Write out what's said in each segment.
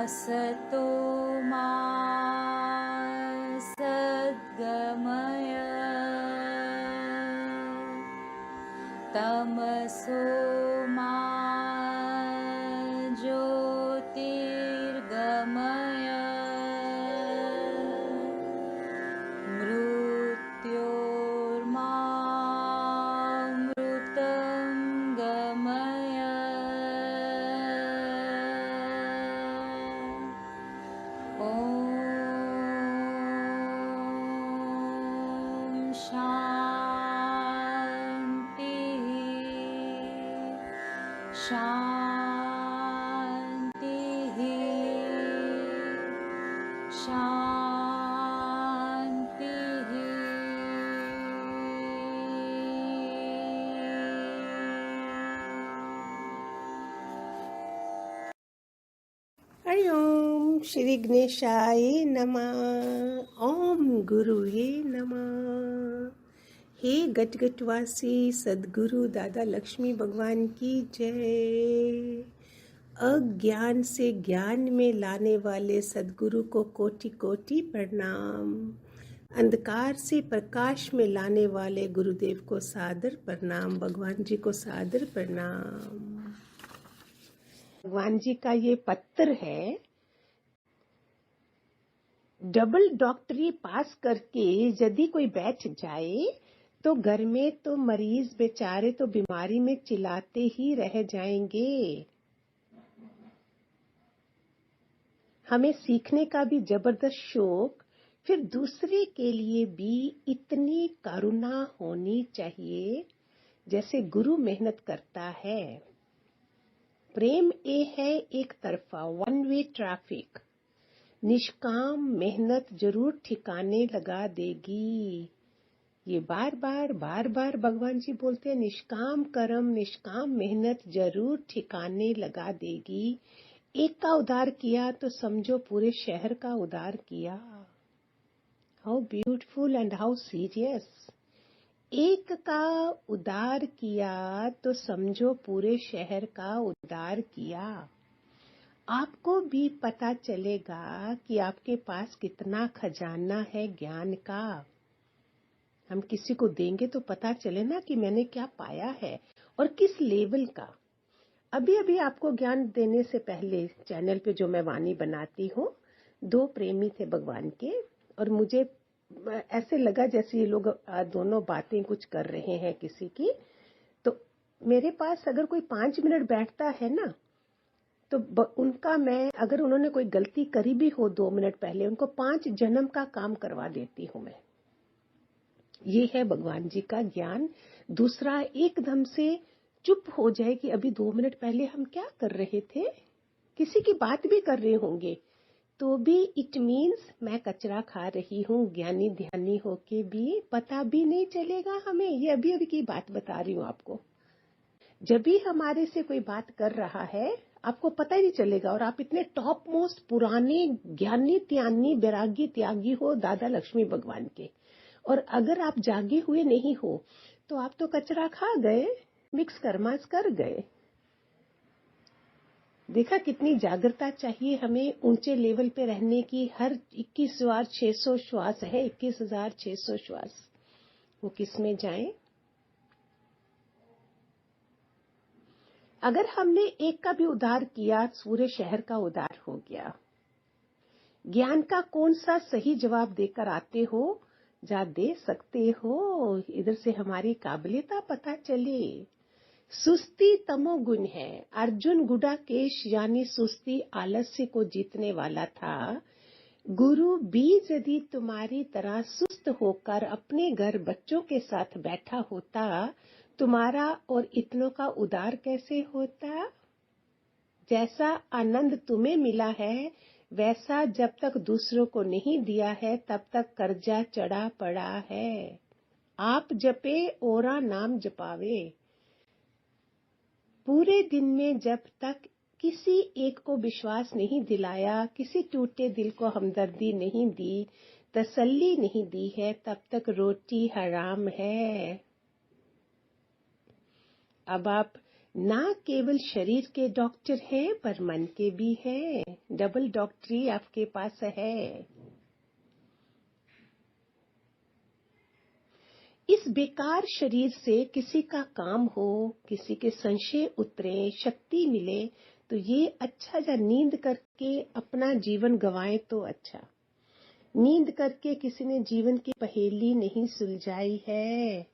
असतो मा सद्गमय तमसो मा ज्योतिर्गमय मृत्योर्मा मृतं गमय ॐ शान्ति शान्ति शान्ति। हरि ओम श्री गणेशाय नमः। ओम गुरुवे नमः। हे गटगटवासी सद्गुरु दादा लक्ष्मी भगवान की जय। अज्ञान से ज्ञान में लाने वाले सद्गुरु को कोटि कोटि प्रणाम। अंधकार से प्रकाश में लाने वाले गुरुदेव को सादर प्रणाम। भगवान जी को सादर प्रणाम। भगवान जी का ये पत्र है। डबल डॉक्टरी पास करके यदि कोई बैठ जाए तो घर में तो मरीज बेचारे तो बीमारी में चिल्लाते ही रह जाएंगे। हमें सीखने का भी जबरदस्त शौक, फिर दूसरे के लिए भी इतनी करुणा होनी चाहिए जैसे गुरु मेहनत करता है। प्रेम ये है एक तरफा, वन वे ट्रैफिक। निष्काम मेहनत जरूर ठिकाने लगा देगी। ये बार बार भगवान जी बोलते हैं, निष्काम कर्म निष्काम मेहनत जरूर ठिकाने लगा देगी। एक का उद्धार किया तो समझो पूरे शहर का उद्धार किया। How beautiful and how serious. एक का उद्धार किया तो समझो पूरे शहर का उद्धार किया। आपको भी पता चलेगा कि आपके पास कितना खजाना है ज्ञान का। हम किसी को देंगे तो पता चले ना कि मैंने क्या पाया है और किस लेवल का। अभी आपको ज्ञान देने से पहले चैनल पे जो मैं वाणी बनाती हूँ, दो प्रेमी थे भगवान के, और मुझे ऐसे लगा जैसे ये लोग दोनों बातें कुछ कर रहे हैं किसी की। तो मेरे पास अगर कोई 5 मिनट बैठता है ना, तो उनका मैं, अगर उन्होंने कोई गलती करी भी हो 2 मिनट पहले, उनको 5 जन्म का काम करवा देती हूँ मैं। ये है भगवान जी का ज्ञान। दूसरा, एकदम से चुप हो जाए कि अभी 2 मिनट पहले हम क्या कर रहे थे। किसी की बात भी कर रहे होंगे तो भी इट मीन्स मैं कचरा खा रही हूँ। ज्ञानी ध्यानी होके भी पता भी नहीं चलेगा हमें। ये अभी की बात बता रही हूँ आपको। जब भी हमारे से कोई बात कर रहा है आपको पता ही नहीं चलेगा, और आप इतने टॉप मोस्ट पुराने ज्ञानी त्यानी वैरागी त्यागी हो दादा लक्ष्मी भगवान के, और अगर आप जागे हुए नहीं हो तो आप तो कचरा खा गए, मिक्स करमास कर गए। देखा कितनी जागरूकता चाहिए हमें ऊंचे लेवल पे रहने की। हर 21,600 श्वास है, 21,600 श्वास, वो किस में जाए। अगर हमने एक का भी उद्धार किया, पूरे शहर का उद्धार हो गया। ज्ञान का कौन सा सही जवाब देकर आते हो, जा दे सकते हो, इधर से हमारी काबिलियत पता चले। सुस्ती तमोगुण है। अर्जुन गुडाकेश यानी सुस्ती आलस्य को जीतने वाला था। गुरु भी यदि तुम्हारी तरह सुस्त होकर अपने घर बच्चों के साथ बैठा होता, तुम्हारा और इतनों का उद्धार कैसे होता। जैसा आनंद तुम्हें मिला है वैसा जब तक दूसरों को नहीं दिया है तब तक कर्जा चढ़ा पड़ा है। आप जपे ओरा नाम जपावे। पूरे दिन में जब तक किसी एक को विश्वास नहीं दिलाया, किसी टूटे दिल को हमदर्दी नहीं दी, तसल्ली नहीं दी है, तब तक रोटी हराम है। अब आप ना केवल शरीर के डॉक्टर हैं पर मन के भी हैं। डबल डॉक्टरी आपके पास है। इस बेकार शरीर से किसी का काम हो, किसी के संशय उतरे, शक्ति मिले तो ये अच्छा, या नींद करके अपना जीवन गंवाए तो अच्छा। नींद करके किसी ने जीवन की पहेली नहीं सुलझाई है।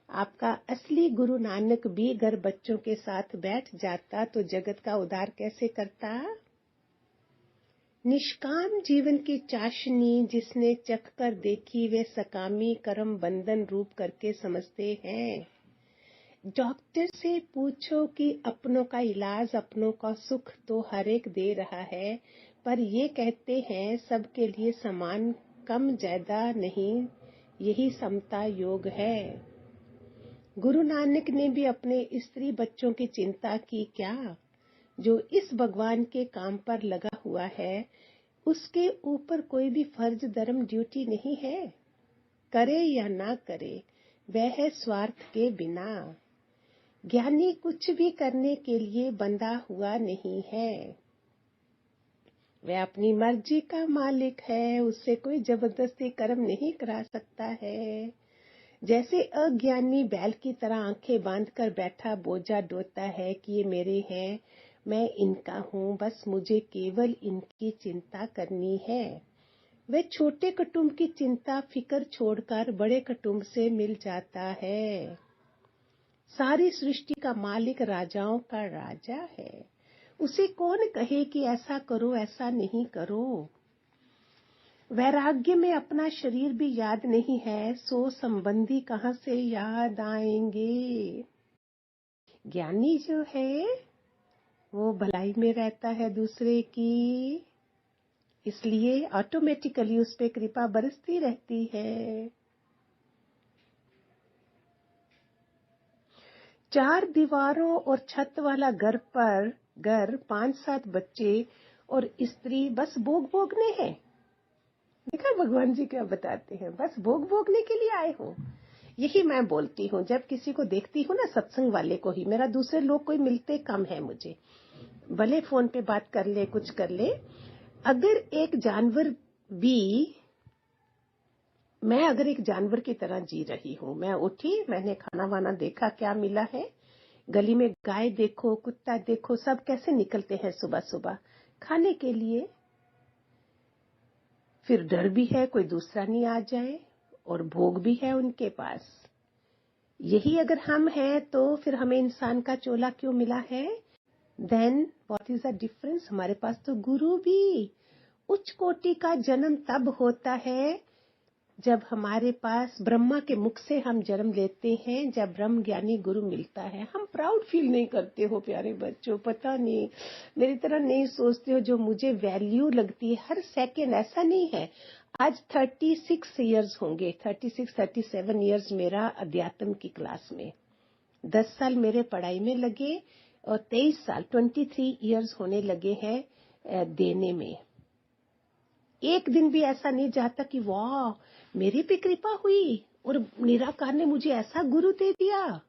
आपका असली गुरु नानक भी अगर बच्चों के साथ बैठ जाता तो जगत का उद्धार कैसे करता। निष्काम जीवन की चाशनी जिसने चख कर देखी वे सकामी कर्म बंधन रूप करके समझते हैं। डॉक्टर से पूछो कि अपनों का इलाज, अपनों का सुख तो हर एक दे रहा है, पर ये कहते हैं सबके लिए समान, कम ज्यादा नहीं, यही समता योग है। गुरु नानक ने भी अपने स्त्री बच्चों की चिंता की क्या। जो इस भगवान के काम पर लगा हुआ है उसके ऊपर कोई भी फर्ज धर्म ड्यूटी नहीं है। करे या ना करे वह है स्वार्थ के बिना। ज्ञानी कुछ भी करने के लिए बंधा हुआ नहीं है। वह अपनी मर्जी का मालिक है, उससे कोई जबरदस्ती कर्म नहीं करा सकता है। जैसे अज्ञानी बैल की तरह आंखें बांधकर बैठा बोझा ढोता है कि ये मेरे हैं, मैं इनका हूँ, बस मुझे केवल इनकी चिंता करनी है। वह छोटे कुटुंब की चिंता फिकर छोड़कर बड़े कुटुंब से मिल जाता है। सारी सृष्टि का मालिक राजाओं का राजा है। उसे कौन कहे कि ऐसा करो ऐसा नहीं करो। वैराग्य में अपना शरीर भी याद नहीं है, सो संबंधी कहाँ से याद आएंगे। ज्ञानी जो है वो भलाई में रहता है दूसरे की, इसलिए ऑटोमेटिकली उस पे कृपा बरसती रहती है। 4 दीवारों और छत वाला घर 5-7 बच्चे और स्त्री बस भोग भोगने हैं। देखा भगवान जी क्या बताते हैं, बस भोग भोगने के लिए आए हो। यही मैं बोलती हूँ जब किसी को देखती हूँ ना, सत्संग वाले को ही, मेरा दूसरे लोग कोई मिलते कम है मुझे, भले फोन पे बात कर ले कुछ कर ले। अगर एक जानवर भी, मैं अगर एक जानवर की तरह जी रही हूँ, मैं उठी, मैंने खाना वाना देखा क्या मिला है, गली में गाय देखो कुत्ता देखो सब कैसे निकलते हैं सुबह सुबह खाने के लिए, फिर डर भी है कोई दूसरा नहीं आ जाए और भोग भी है उनके पास। यही अगर हम हैं तो फिर हमें इंसान का चोला क्यों मिला है। Then what is the difference. हमारे पास तो गुरु भी। उच्च कोटि का जन्म तब होता है जब हमारे पास ब्रह्मा के मुख से हम जन्म लेते हैं, जब ब्रह्म ज्ञानी गुरु मिलता है। हम प्राउड फील नहीं करते हो प्यारे बच्चों, पता नहीं मेरी तरह नहीं सोचते हो। जो मुझे वैल्यू लगती है हर सेकेंड, ऐसा नहीं है। आज 36 इयर्स होंगे, 36-37 इयर्स मेरा अध्यात्म की क्लास में, 10 साल मेरे पढ़ाई में लगे और 23 साल 23 इयर्स होने लगे हैं देने में। एक दिन भी ऐसा नहीं जाता कि वाह मेरी पे कृपा हुई और निराकार ने मुझे ऐसा गुरु दे दिया।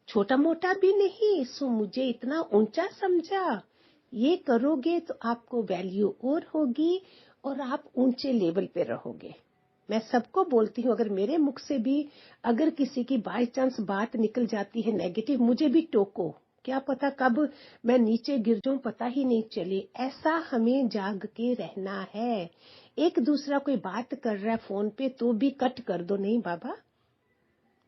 छोटा मोटा भी नहीं, सो मुझे इतना ऊंचा समझा। ये करोगे तो आपको वैल्यू और होगी और आप ऊंचे लेवल पे रहोगे। मैं सबको बोलती हूँ, अगर मेरे मुख से भी अगर किसी की बाय चांस बात निकल जाती है नेगेटिव, मुझे भी टोको, क्या पता कब मैं नीचे गिर जाऊं पता ही नहीं चले। ऐसा हमें जाग के रहना है। एक दूसरा कोई बात कर रहा है फोन पे तो भी कट कर दो, नहीं बाबा,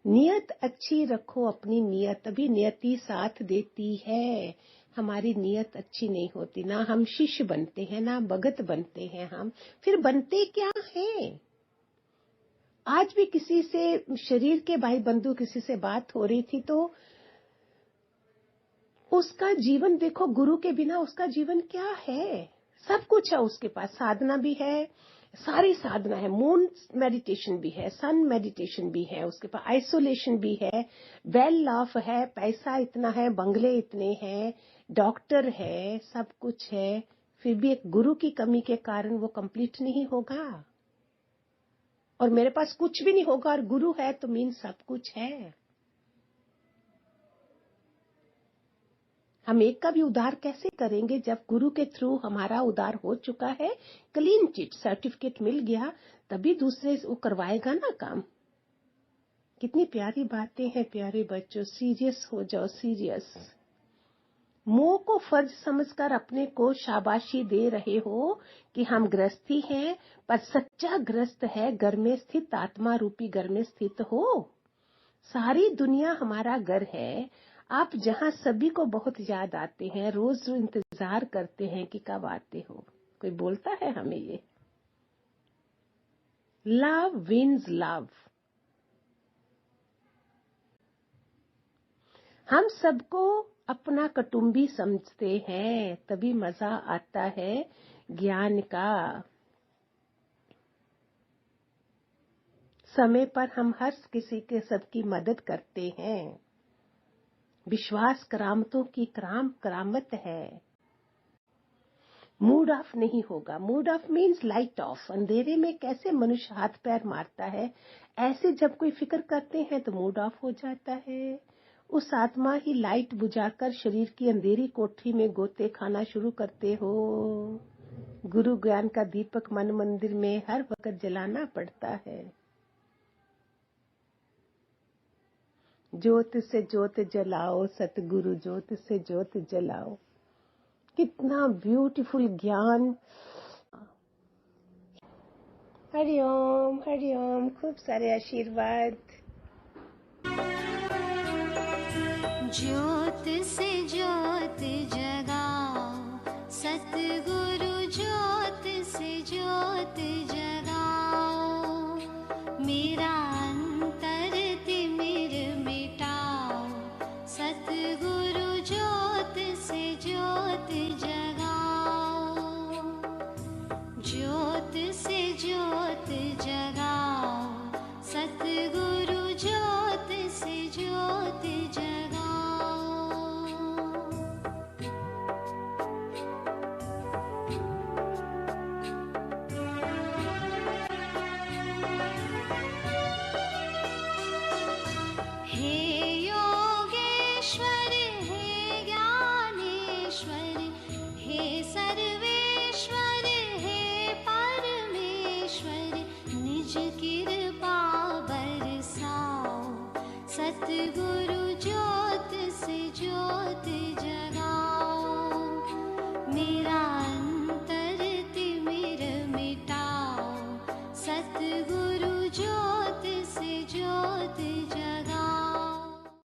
नियत अच्छी रखो अपनी नियत, तभी नियति साथ देती है। हमारी नियत अच्छी नहीं होती ना हम शिष्य बनते हैं ना भगत बनते हैं। हम फिर बनते क्या हैं। आज भी किसी से, शरीर के भाई बंधु किसी से बात हो रही थी तो उसका जीवन देखो, गुरु के बिना उसका जीवन क्या है। सब कुछ है उसके पास, साधना भी है, सारी साधना है, मून मेडिटेशन भी है, सन मेडिटेशन भी है उसके पास, आइसोलेशन भी है, वेल ऑफ है, पैसा इतना है, बंगले इतने हैं, डॉक्टर है, सब कुछ है, फिर भी एक गुरु की कमी के कारण वो कंप्लीट नहीं होगा। और मेरे पास कुछ भी नहीं होगा और गुरु है तो मीन सब कुछ है। हम एक का भी उद्धार कैसे करेंगे जब गुरु के थ्रू हमारा उद्धार हो चुका है, क्लीन चिट सर्टिफिकेट मिल गया, तभी दूसरे वो करवाएगा ना काम। कितनी प्यारी बातें हैं प्यारे बच्चों। सीरियस हो जाओ, सीरियस। मोह को फर्ज समझकर अपने को शाबाशी दे रहे हो कि हम गृहस्थी हैं, पर सच्चा गृहस्थ है घर में स्थित, आत्मा रूपी घर में स्थित हो। सारी दुनिया हमारा घर है। आप जहां सभी को बहुत याद आते हैं, रोज इंतजार करते हैं कि कब आते हो। कोई बोलता है हमें ये? Love wins love. हम सबको अपना कुटुंबी समझते हैं, तभी मजा आता है ज्ञान का। समय पर हम हर किसी के सबकी मदद करते हैं। विश्वास करामतों की करामत है। मूड ऑफ नहीं होगा। Mood off means light of. अंधेरे में कैसे मनुष्य हाथ पैर मारता है, ऐसे जब कोई फिक्र करते हैं तो मूड ऑफ हो जाता है। उस आत्मा ही लाइट बुझाकर शरीर की अंधेरी कोठरी में गोते खाना शुरू करते हो। गुरु ज्ञान का दीपक मन मंदिर में हर वक्त जलाना पड़ता है। ज्योत से ज्योत जलाओ, सतगुरु ज्योत से ज्योत जलाओ। कितना ब्यूटीफुल ज्ञान। हरिओम हरिओम, खूब सारे आशीर्वाद। ज्योत से ज्योत जगाओ, सतगुरु ज्योत से ज्योत जगाओ। मेरा अंतर तिमिर मिटाओ, सतगुरु ज्योत से ज्योत जगाओ। ज्योत से ज्योत जगाओ, सतगुरु ज्योत से ज्योत जगाओ। हे योगेश्वर, हे ज्ञानेश्वर, हे सर्वेश्वर, हे परमेश्वर, निज कृपा बरसाओ, सतगुरु ज्योत से ज्योत जगाओ। मेरा अंतर तिमिर मिटाओ, सतगुरु ज्योत से ज्योत जगाओ।